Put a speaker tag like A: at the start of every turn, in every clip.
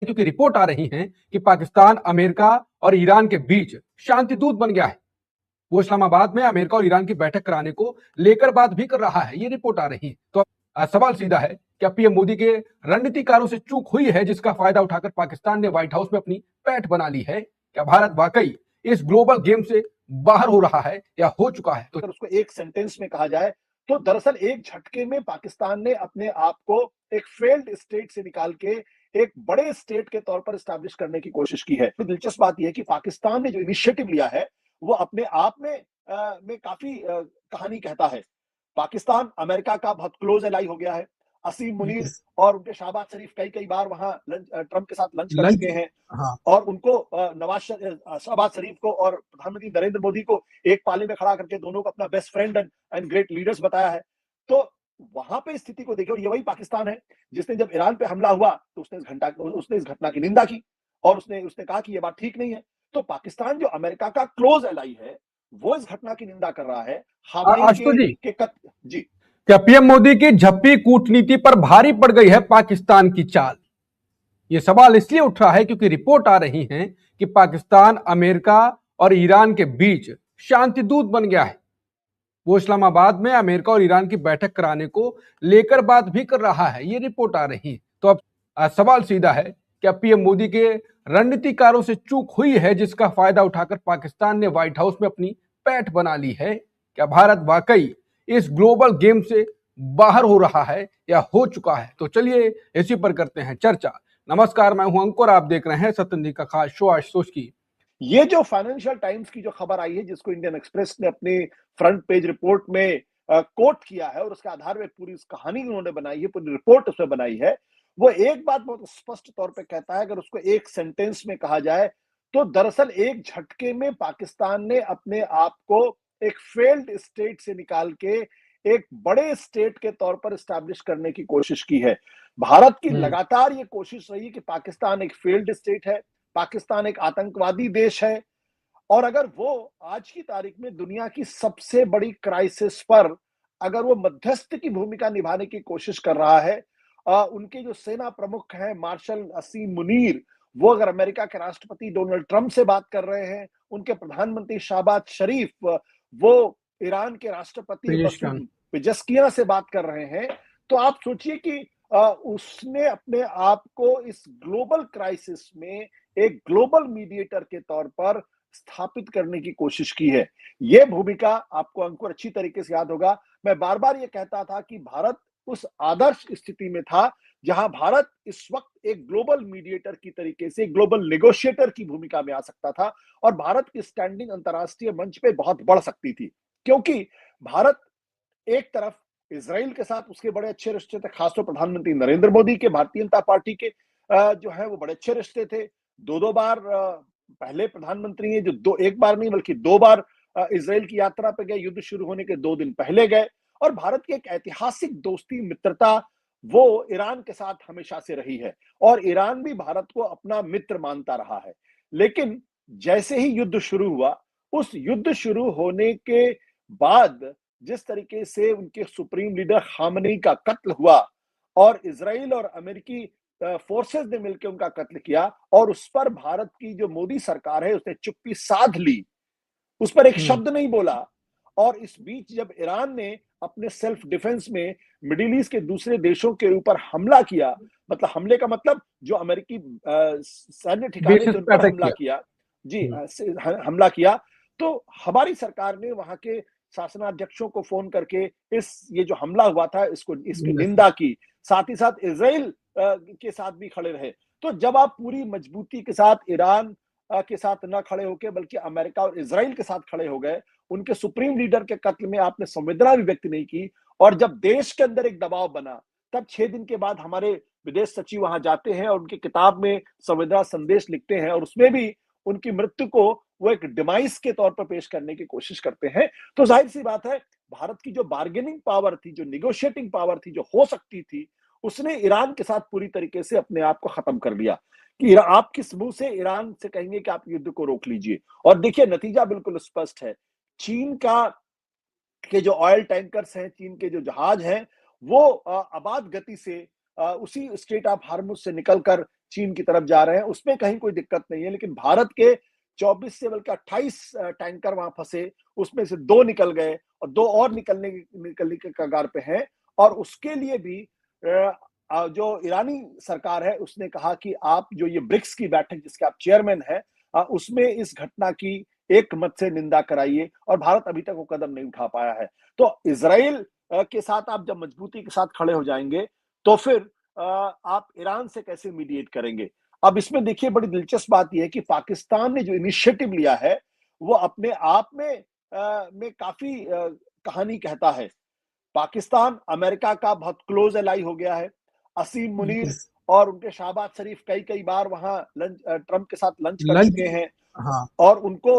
A: क्योंकि रिपोर्ट आ रही है कि पाकिस्तान अमेरिका और ईरान के बीच शांति दूत बन गया है। वो इस्लामाबाद में अमेरिका और ईरान की बैठक कराने को लेकर बात भी कर रहा है, ये रिपोर्ट आ रही है। तो सवाल सीधा है, क्या पीएम मोदी के रणनीतिकारों से चूक हुई है जिसका फायदा उठाकर पाकिस्तान ने व्हाइट हाउस में अपनी पैठ बना ली है? क्या भारत वाकई इस ग्लोबल गेम से बाहर हो रहा है या हो चुका है?
B: अगर उसको एक सेंटेंस में कहा जाए तो दरअसल एक झटके में पाकिस्तान ने अपने आप को एक फेल्ड स्टेट से निकाल के एक बड़े स्टेट के तौर पर स्टैब्लिश करने की कोशिश की है। तो दिलचस्प बात यह है कि पाकिस्तान ने जो इनिशिएटिव लिया है वो अपने आप में काफी कहानी कहता है। पाकिस्तान अमेरिका का बहुत क्लोज एलाई हो गया है। असीम मुनीर और उनके शहबाज शरीफ कई कई बार वहां ट्रंप के साथ लंच कर चुके हैं।
A: हाँ।
B: और उनको शहबाज शरीफ को और प्रधानमंत्री नरेंद्र मोदी को एक पाले में खड़ा करके दोनों को अपना best friend and great leaders बताया है। तो वहां पे स्थिति को देखिए, और ये वही पाकिस्तान है जिसने जब ईरान पे हमला हुआ तो उसने इस घटना की निंदा की और उसने उसने कहा कि ये बात ठीक नहीं है। तो पाकिस्तान जो अमेरिका का क्लोज एलाई है वो इस घटना की निंदा कर रहा है।
A: आशुतोष जी,
B: जी,
A: क्या पीएम मोदी की झप्पी कूटनीति पर भारी पड़ गई है पाकिस्तान की चाल? ये सवाल इसलिए उठ रहा है क्योंकि रिपोर्ट आ रही है कि पाकिस्तान अमेरिका और ईरान के बीच शांति दूत बन गया है। वो इस्लामाबाद में अमेरिका और ईरान की बैठक कराने को लेकर बात भी कर रहा है, ये रिपोर्ट आ रही है। तो अब सवाल सीधा है, क्या पीएम मोदी के रणनीतिकारों से चूक हुई है जिसका फायदा उठाकर पाकिस्तान ने व्हाइट हाउस में अपनी पैठ बना ली है? क्या भारत वाकई इस ग्लोबल गेम से बाहर हो रहा है या हो चुका है? तो चलिए इसी पर करते हैं चर्चा। नमस्कार, मैं हूं अंकुर, आप देख रहे हैं सत्येंद्र का खास शो आशुतोष की।
B: ये जो फाइनेंशियल टाइम्स की जो खबर आई है जिसको इंडियन एक्सप्रेस ने अपनी फ्रंट पेज रिपोर्ट में कोट किया है और उसके आधार में पूरी इस कहानी उन्होंने बनाई है, पूरी रिपोर्ट उसमें बनाई है, वो एक बात बहुत स्पष्ट तौर पे कहता है। अगर उसको एक सेंटेंस में कहा जाए तो दरअसल एक झटके में पाकिस्तान ने अपने आप को एक फेल्ड स्टेट से निकाल के एक बड़े स्टेट के तौर पर स्टैब्लिश करने की कोशिश की है। भारत की लगातार ये कोशिश रही कि पाकिस्तान एक फेल्ड स्टेट है, पाकिस्तान एक आतंकवादी देश है। और अगर वो आज की तारीख में दुनिया की सबसे बड़ी क्राइसिस पर अगर वो मध्यस्थ की भूमिका निभाने की कोशिश कर रहा है, उनके जो सेना प्रमुख हैं मार्शल असीम मुनीर, वो अगर अमेरिका के राष्ट्रपति डोनाल्ड ट्रंप से बात कर रहे हैं, उनके प्रधानमंत्री शहबाज शरीफ वो ईरान के राष्ट्रपति मसूद पेजेस्कियां से बात कर रहे हैं, तो आप सोचिए कि उसने अपने आप को इस ग्लोबल क्राइसिस में एक ग्लोबल मीडिएटर के तौर पर स्थापित करने की कोशिश की है। यह भूमिका आपको अंकुर अच्छी तरीके से याद होगा। मैं बार-बार ये कहता था कि भारत उस आदर्श स्थिति में था जहां भारत इस वक्त एक ग्लोबल मीडिएटर की तरीके से ग्लोबल नेगोशिएटर की भूमिका में आ सकता था और भारत की स्टैंडिंग अंतर्राष्ट्रीय मंच पे बहुत बढ़ सकती थी। क्योंकि भारत एक तरफ इजराइल के साथ उसके बड़े अच्छे रिश्ते थे, खासतौर प्रधानमंत्री नरेंद्र मोदी के भारतीय जनता पार्टी के जो है वो बड़े अच्छे रिश्ते थे। दो बार पहले प्रधानमंत्री हैं जो दो एक बार नहीं बल्कि दो बार इजराइल की यात्रा पे गए, युद्ध शुरू होने के 2 दिन पहले गए। और भारत की एक ऐतिहासिक दोस्ती मित्रता वो ईरान के साथ हमेशा से रही है और ईरान भी भारत को अपना मित्र मानता रहा है। लेकिन जैसे ही युद्ध शुरू हुआ, उस युद्ध शुरू होने के बाद जिस तरीके से उनके सुप्रीम लीडर खामनेई का कत्ल हुआ और इजराइल और अमेरिकी फोर्सेस ने मिलकर उनका कत्ल किया और उस पर भारत की जो मोदी सरकार है उसने चुप्पी साध ली, उस पर एक शब्द नहीं बोला। और इस बीच जब ईरान ने अपने सेल्फ डिफेंस में मिडिल ईस्ट के दूसरे देशों के ऊपर हमला किया, मतलब हमले का मतलब जो अमेरिकी सैन्य ठिकाने थे उन पर हमला किया, जी हमला किया, तो हमारी सरकार ने वहां के शासनाध्यक्षों को फोन करके ये जो हमला हुआ था इसकी निंदा की, साथ ही साथ इजराइल के साथ भी खड़े रहे। तो जब आप पूरी मजबूती के साथ ईरान के साथ न खड़े होकर बल्कि अमेरिका और इजराइल के साथ खड़े हो गए, उनके सुप्रीम लीडर के कत्ल में आपने संवेदना भी व्यक्त नहीं की, और जब देश के अंदर एक दबाव बना तब 6 दिन के बाद हमारे विदेश सचिव वहां जाते हैं और उनकी किताब में संवेदना संदेश लिखते हैं और उसमें भी उनकी मृत्यु को वो एक डिमाइस के तौर पर पेश करने की कोशिश करते हैं। तो जाहिर सी बात है, भारत की जो बार्गेनिंग पावर थी, जो निगोशिएटिंग पावर थी, जो हो सकती थी, उसने ईरान के साथ पूरी तरीके से अपने आप को खत्म कर लिया कि आप किस मुंह से ईरान से कहेंगे कि आप युद्ध को रोक लीजिए। और देखिए नतीजा बिल्कुल स्पष्ट है। चीन के जो ऑयल टैंकर्स हैं, चीन के जो जहाज हैं, वो आबाद गति से उसी स्ट्रेट ऑफ हार्मुज से निकलकर चीन की तरफ जा रहे हैं, उसमें कहीं कोई दिक्कत नहीं है। लेकिन भारत के 24 से बल्कि 28 टैंकर वहां फंसे, उसमें से 2 निकल गए और 2 और निकलने के कगार पे हैं। और उसके लिए भी जो ईरानी सरकार है उसने कहा कि आप जो ये ब्रिक्स की बैठक जिसके आप चेयरमैन हैं, उसमें इस घटना की एक मत से निंदा कराइए। और भारत अभी तक वो कदम नहीं उठा पाया है। तो इजराइल के साथ आप जब मजबूती के साथ खड़े हो जाएंगे तो फिर आप ईरान से कैसे मीडिएट करेंगे? अब इसमें देखिए बड़ी दिलचस्प बात यह है कि पाकिस्तान ने जो इनिशिएटिव लिया है वो अपने आप में काफी कहानी कहता है। पाकिस्तान अमेरिका का बहुत क्लोज एलाई हो गया है। असीम मुनीर और उनके शहबाज शरीफ कई कई बार वहां ट्रंप के साथ लंच कर
A: लंच।
B: चुके हैं।
A: हाँ।
B: और उनको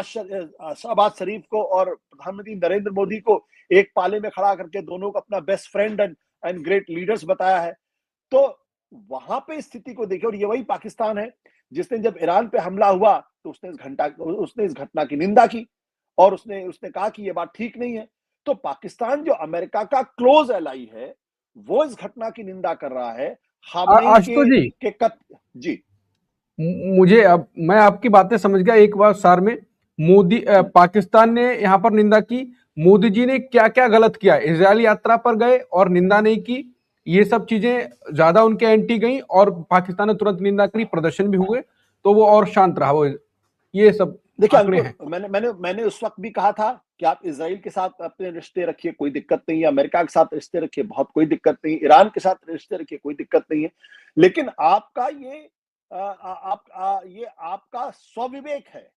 B: शहबाज शरीफ को और प्रधानमंत्री नरेंद्र मोदी को एक पाले में खड़ा करके दोनों को अपना best friend and great leaders बताया है। तो वहां पे स्थिति को देखिए, और ये वही पाकिस्तान है जिसने जब ईरान पे हमला हुआ तो उसने इस घटना की निंदा की और उसने उसने कहा कि ये बात ठीक नहीं है। तो पाकिस्तान जो अमेरिका का क्लोज एलाई है वो इस घटना की निंदा कर रहा है। खामनेई
A: आशुतोष जी,
B: के कत जी
A: मुझे अब मैं आपकी बातें समझ गया। एक बार सार में पाकिस्तान ने यहाँ पर निंदा की। मोदी जी ने क्या क्या गलत किया? इजरायल यात्रा पर गए और निंदा नहीं की, ये सब चीजें ज्यादा उनके एंटी गई और पाकिस्तान ने तुरंत निंदा करी, प्रदर्शन भी हुए तो वो और शांत रहा। वो ये सब
B: देखिए
A: आंकड़े हैं।
B: अंकुर, मैंने उस वक्त भी कहा था कि आप इजराइल के साथ अपने रिश्ते रखिए, कोई दिक्कत नहीं है। अमेरिका के साथ रिश्ते रखिए, बहुत कोई दिक्कत नहीं है। ईरान के साथ रिश्ते रखिए, कोई दिक्कत नहीं है। लेकिन आपका ये आपका स्वविवेक है।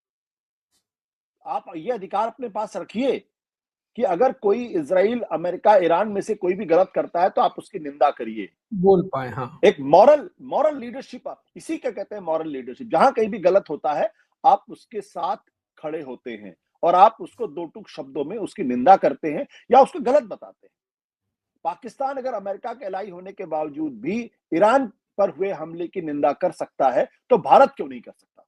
B: आप ये अधिकार अपने पास रखिए कि अगर कोई इजराइल, अमेरिका, ईरान में से कोई भी गलत करता है तो आप उसकी निंदा करिए।
A: बोल पाए। हाँ।
B: एक मॉरल लीडरशिप, इसी का कहते हैं मॉरल लीडरशिप। जहां कहीं भी गलत होता है आप उसके साथ खड़े होते हैं और आप उसको दो टूक शब्दों में उसकी निंदा करते हैं या उसको गलत बताते हैं। पाकिस्तान अगर अमेरिका के एलाई होने के बावजूद भी ईरान पर हुए हमले की निंदा कर सकता है तो भारत क्यों नहीं कर सकता?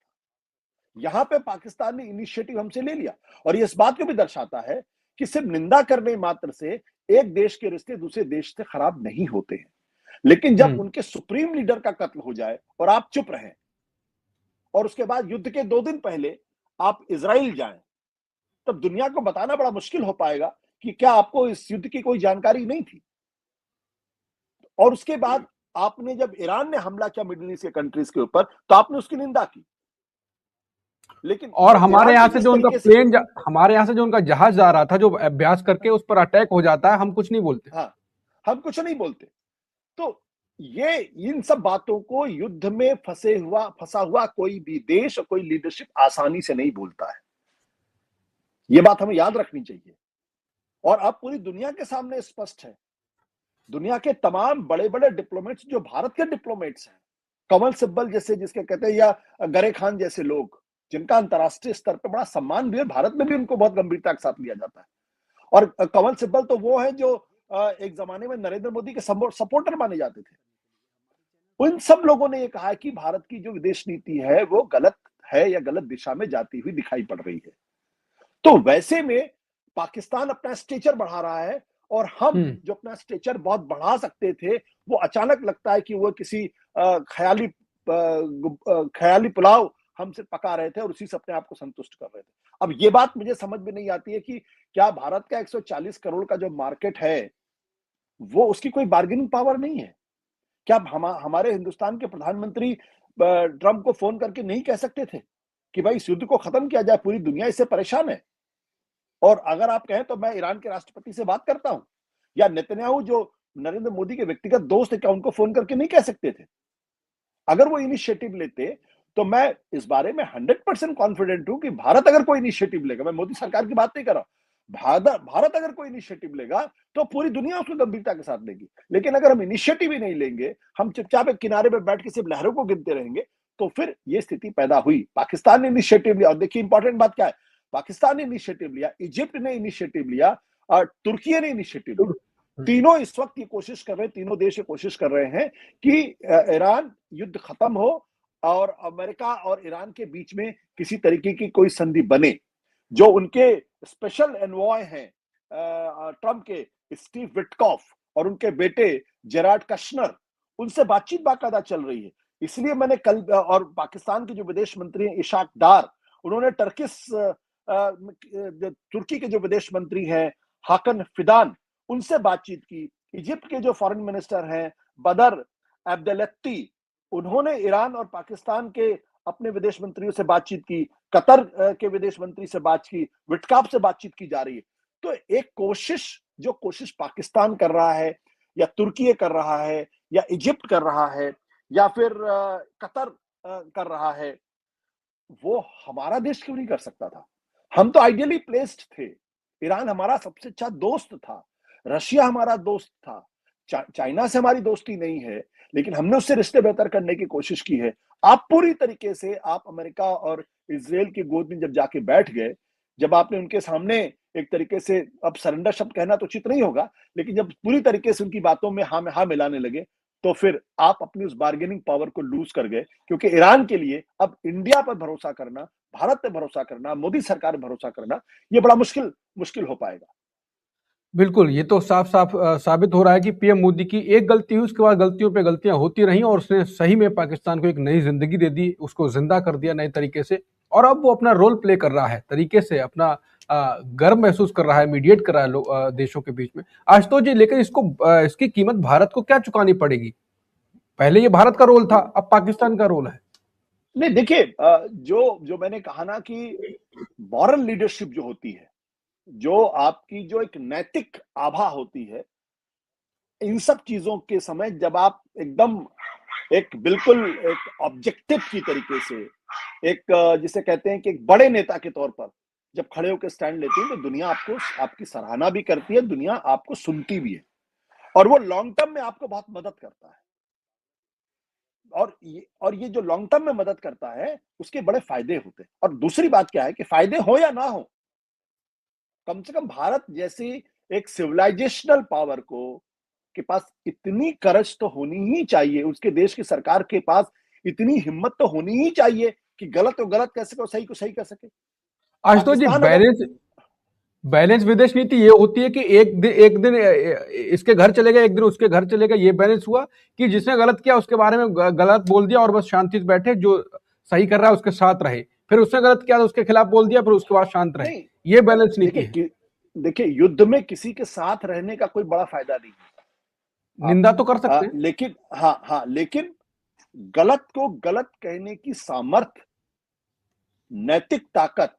B: यहां पे पाकिस्तान ने इनिशिएटिव हमसे ले लिया। और ये इस बात को भी दर्शाता है कि सिर्फ निंदा करने मात्र से एक देश के रिश्ते दूसरे देश से खराब नहीं होते हैं। लेकिन जब उनके सुप्रीम लीडर का कत्ल हो जाए और आप चुप रहें और उसके बाद युद्ध के 2 दिन पहले आप इजराइल जाएं, तब दुनिया को बताना बड़ा मुश्किल हो पाएगा कि क्या आपको इस युद्ध की कोई जानकारी नहीं थी। और उसके बाद आपने जब ईरान ने हमला किया मिडिल ईस्ट के कंट्रीज के ऊपर तो आपने उसकी निंदा की। लेकिन
A: और
B: जब
A: हमारे
B: ईरान
A: यहाँ
B: ने
A: से
B: जिस
A: जो उनका
B: तरीके से,
A: प्लेन हमारे यहाँ से जो उनका जहाज जा रहा था, जो अभ्यास करके उस पर अटैक हो जाता है, हम कुछ नहीं बोलते।
B: हाँ, हम कुछ नहीं बोलते। तो ये इन सब बातों को युद्ध में फंसा हुआ कोई भी देश और कोई लीडरशिप आसानी से नहीं भूलता है। ये बात हमें याद रखनी चाहिए। और अब पूरी दुनिया के सामने स्पष्ट है। दुनिया के तमाम बड़े बड़े डिप्लोमेट्स जो भारत के डिप्लोमेट्स हैं, कमल सिब्बल जैसे जिसके कहते हैं, या गरे खान जैसे लोग जिनका अंतर्राष्ट्रीय स्तर पर बड़ा सम्मान भी है, भारत में भी उनको बहुत गंभीरता के साथ लिया जाता है। और कमल सिब्बल तो वो है जो एक जमाने में नरेंद्र मोदी के सपोर्टर माने जाते थे। उन सब लोगों ने ये कहा कि भारत की जो विदेश नीति है वो गलत है या गलत दिशा में जाती हुई दिखाई पड़ रही है। तो वैसे में पाकिस्तान अपना स्टेचर बढ़ा रहा है और हम जो अपना स्टेचर बहुत बढ़ा सकते थे वो अचानक लगता है कि वो किसी ख्याली पुलाव हमसे पका रहे थे और उसी से अपने आप को संतुष्ट कर रहे थे। अब ये बात मुझे समझ में नहीं आती है कि क्या भारत का 140 करोड़ का जो मार्केट है वो उसकी कोई बार्गेनिंग पावर नहीं है? क्या हमारे हिंदुस्तान के प्रधानमंत्री ट्रंप को फोन करके नहीं कह सकते थे कि भाई इस युद्ध को खत्म किया जाए, पूरी दुनिया इससे परेशान है? और अगर आप कहें तो मैं ईरान के राष्ट्रपति से बात करता हूं, या नेतन्याहू जो नरेंद्र मोदी के व्यक्तिगत दोस्त है, क्या उनको फोन करके नहीं कह सकते थे? अगर वो इनिशिएटिव लेते तो मैं इस बारे में 100% कॉन्फिडेंट हूं कि भारत अगर कोई इनिशिएटिव लेगा, मैं मोदी सरकार की बात नहीं कर रहा, भारत अगर कोई इनिशिएटिव लेगा तो पूरी दुनिया उसको गंभीरता के साथ लेगी। लेकिन अगर हम इनिशिएटिव ही नहीं लेंगे, हम चुपचाप एक किनारे पे बैठ के सिर्फ लहरों को गिनते रहेंगे, तो फिर ये स्थिति पैदा हुई। पाकिस्तान ने इनिशिएटिव लिया, और देखिए इंपॉर्टेंट बात क्या है, पाकिस्तान ने इनिशिएटिव लिया, इजिप्ट ने इनिशिएटिव लिया और तुर्की ने इनिशिएटिव लिया। तीनों इस वक्त ये कोशिश कर रहे हैं, तीनों देश ये कोशिश कर रहे हैं कि ईरान युद्ध खत्म हो और अमेरिका और ईरान के बीच में किसी तरीके की कोई संधि बने। जो उनके स्पेशल एनवॉय हैं ट्रंप के, स्टीव विटकॉफ, और उनके बेटे जेराड कश्नर, उनसे बातचीत बाकायदा चल रही है। इसलिए मैंने कल, और पाकिस्तान के जो विदेश मंत्री हैं इशाक डार, उन्होंने तुर्की के जो विदेश मंत्री हैं हाकन फिदान, उनसे बातचीत की। इजिप्ट के जो फॉरेन मिनिस्टर हैं बदर अब्देलत्ती, उन्होंने ईरान और पाकिस्तान के अपने विदेश मंत्रियों से बातचीत की। कतर के विदेश मंत्री से बात की, विटकाफ से बातचीत की जा रही है। तो एक कोशिश पाकिस्तान कर रहा है, या तुर्की कर रहा है, या इजिप्ट कर रहा है, या फिर कतर कर रहा है, वो हमारा देश क्यों नहीं कर सकता था? हम तो आइडियली प्लेस्ड थे। ईरान हमारा सबसे अच्छा दोस्त था, रशिया हमारा दोस्त था, चाइना से हमारी दोस्ती नहीं है, लेकिन हमने उससे रिश्ते बेहतर करने की कोशिश की है। आप पूरी तरीके से आप अमेरिका और इजराइल की गोद में जब जाके बैठ गए, जब आपने उनके सामने एक तरीके से, अब सरेंडर शब्द कहना तो उचित नहीं होगा, लेकिन जब पूरी तरीके से उनकी बातों में हाँ मिलाने लगे, तो फिर आप अपनी उस बार्गेनिंग पावर को लूज कर गए। क्योंकि ईरान के लिए अब इंडिया पर भरोसा करना, भारत पर भरोसा करना, मोदी सरकार पर भरोसा करना, ये बड़ा मुश्किल हो पाएगा।
A: बिल्कुल, ये तो साफ साफ साबित हो रहा है कि पीएम मोदी की एक गलती हुई, उसके बाद गलतियों पे गलतियां होती रहीं और उसने सही में पाकिस्तान को एक नई जिंदगी दे दी, उसको जिंदा कर दिया नए तरीके से। और अब वो अपना रोल प्ले कर रहा है तरीके से, अपना गर्व महसूस कर रहा है, मीडिएट कर रहा है देशों के बीच में। आशुतोष जी, लेकिन इसकी कीमत भारत को क्या चुकानी पड़ेगी? पहले ये भारत का रोल था, अब पाकिस्तान का रोल है।
B: नहीं, देखिए, जो मैंने कहा ना कि मॉरल लीडरशिप जो होती है, जो आपकी जो एक नैतिक आभा होती है, इन सब चीजों के समय जब आप एकदम बिल्कुल एक ऑब्जेक्टिव की तरीके से, जिसे कहते हैं कि एक बड़े नेता के तौर पर जब खड़े होकर स्टैंड लेते हैं, तो दुनिया आपकी सराहना भी करती है, दुनिया आपको सुनती भी है, और वो लॉन्ग टर्म में आपको बहुत मदद करता है। और ये जो लॉन्ग टर्म में मदद करता है, उसके बड़े फायदे होते हैं। और दूसरी बात क्या है कि फायदे हो या ना हो, कम से कम भारत जैसी एक सिविलाइजेशनल पावर के पास इतनी करज तो होनी ही चाहिए, उसके देश की सरकार के पास इतनी हिम्मत तो होनी ही चाहिए कि गलत को गलत कह सके और सही को सही कह सके।
A: आशुतोष जी, बैलेंस विदेश नीति ये होती है कि एक दिन इसके घर चलेगा, एक दिन उसके घर चलेगा। ये बैलेंस हुआ कि जिसने गलत किया उसके बारे में गलत बोल दिया और बस शांति से बैठे, जो सही कर रहा है उसके साथ रहे। फिर उसने गलत किया तो उसके खिलाफ बोल दिया, फिर उसके बाद शांत रहे। ये बैलेंस नीति है।
B: देखिए, युद्ध में किसी के साथ रहने का कोई बड़ा फायदा नहीं है।
A: निंदा तो कर सकते हैं,
B: लेकिन लेकिन गलत को गलत कहने की सामर्थ्य, नैतिक ताकत,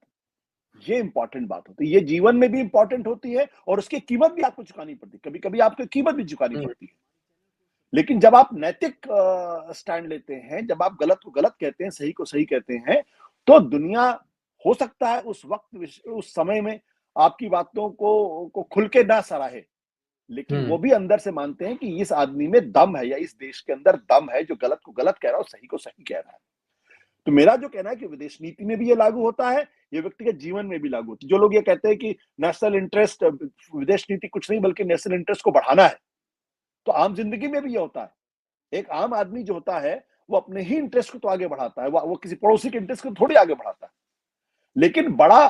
B: ये इंपॉर्टेंट बात होती है। ये जीवन में भी इंपॉर्टेंट होती है, और उसकी कीमत भी आपको चुकानी पड़ती है। कभी कभी आपको कीमत भी चुकानी पड़ती है। लेकिन जब आप नैतिक स्टैंड लेते हैं, जब आप गलत को गलत कहते हैं, सही को सही कहते हैं, तो दुनिया, हो सकता है उस वक्त, उस समय में आपकी बातों को खुल के ना सराहे, लेकिन वो भी अंदर से मानते हैं कि इस आदमी में दम है, या इस देश के अंदर दम है, जो गलत को गलत कह रहा है और सही को सही कह रहा है। तो मेरा जो कहना है कि विदेश नीति में भी ये लागू होता है, ये व्यक्तिगत जीवन में भी लागू होता है। जो लोग ये कहते हैं कि नेशनल इंटरेस्ट, विदेश नीति कुछ नहीं बल्कि नेशनल इंटरेस्ट को बढ़ाना है, तो आम जिंदगी में भी ये होता है। एक आम आदमी जो होता है, वो अपने ही इंटरेस्ट को तो आगे बढ़ाता है, वो किसी पड़ोसी के इंटरेस्ट को थोड़ी आगे बढ़ाता है। लेकिन बड़ा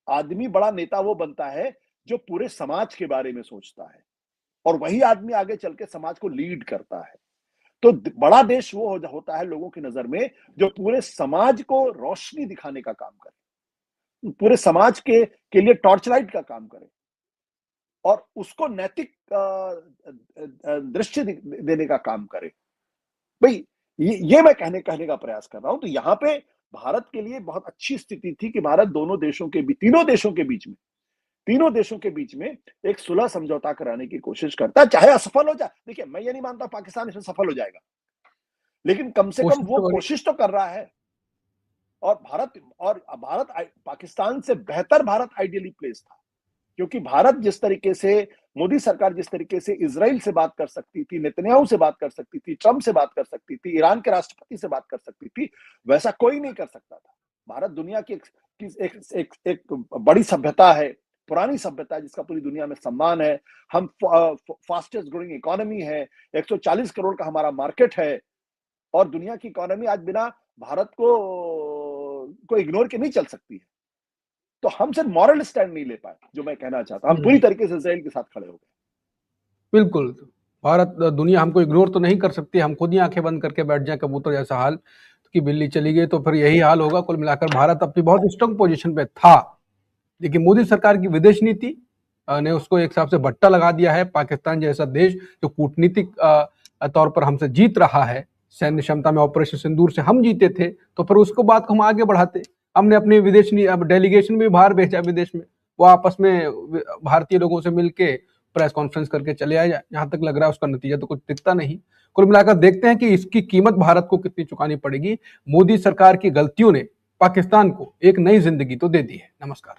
B: आदमी, बड़ा नेता वो बनता है जो पूरे समाज के बारे में सोचता है, और वही आदमी आगे चल के समाज को लीड करता है। तो बड़ा देश वो होता है लोगों की नजर में जो पूरे समाज को रोशनी दिखाने का काम करे, पूरे समाज के लिए टॉर्च लाइट का काम करे, और उसको नैतिक दृश्य देने का काम करे। भाई, ये मैं कहने का प्रयास कर रहा हूं। तो यहां पे भारत के लिए बहुत अच्छी स्थिति थी कि भारत तीनों देशों के बीच में एक सुलह समझौता कराने की कोशिश करता है, चाहे असफल हो जाए। देखिए, मैं ये नहीं मानता पाकिस्तान इसमें सफल हो जाएगा, लेकिन कम से कम वो कोशिश तो कर रहा है। और भारत पाकिस्तान से बेहतर भारत आइडियली प्लेस था, क्योंकि भारत जिस तरीके से, मोदी सरकार जिस तरीके से इजराइल से बात कर सकती थी, नेतन्याहू से बात कर सकती थी, ट्रंप से बात कर सकती थी, ईरान के राष्ट्रपति से बात कर सकती थी, वैसा कोई नहीं कर सकता था। भारत दुनिया की एक बड़ी सभ्यता है, पुरानी सभ्यता है, जिसका पूरी दुनिया में सम्मान है। हम फास्टेस्ट ग्रोइंग इकोनॉमी है, 140 करोड़ का हमारा मार्केट है, और दुनिया की इकोनॉमी आज बिना भारत को इग्नोर के नहीं चल सकती है। तो हम सिर्फ मॉरल स्टैंड नहीं ले पाए, जो मैं कहना चाहता, हम पूरी तरीके से इजराइल के साथ खड़े हो गए।
A: बिल्कुल। भारत दुनिया हमको इग्नोर तो नहीं कर सकती, हम खुद ही आंखें बंद करके बैठ जाए कबूतर जैसा हाल कि बिल्ली चली गई तो फिर यही हाल होगा। कुल मिलाकर भारत अपनी बहुत स्ट्रांग पोजीशन पे था, लेकिन मोदी सरकार की विदेश नीति ने उसको एक हिसाब से भट्टा लगा दिया है। पाकिस्तान जैसा देश जो कूटनीतिक तौर पर हमसे जीत रहा है, सैन्य क्षमता में ऑपरेशन सिंदूर से हम जीते थे, तो फिर उसको बात को हम आगे बढ़ाते। हमने अपने विदेश अब डेलीगेशन भी बाहर भेजा विदेश में, वो आपस में भारतीय लोगों से मिलके प्रेस कॉन्फ्रेंस करके चले आए। जहां तक लग रहा है उसका नतीजा तो कुछ दिखता नहीं। कुल मिलाकर देखते हैं कि इसकी कीमत भारत को कितनी चुकानी पड़ेगी। मोदी सरकार की गलतियों ने पाकिस्तान को एक नई जिंदगी तो दे दी है। नमस्कार।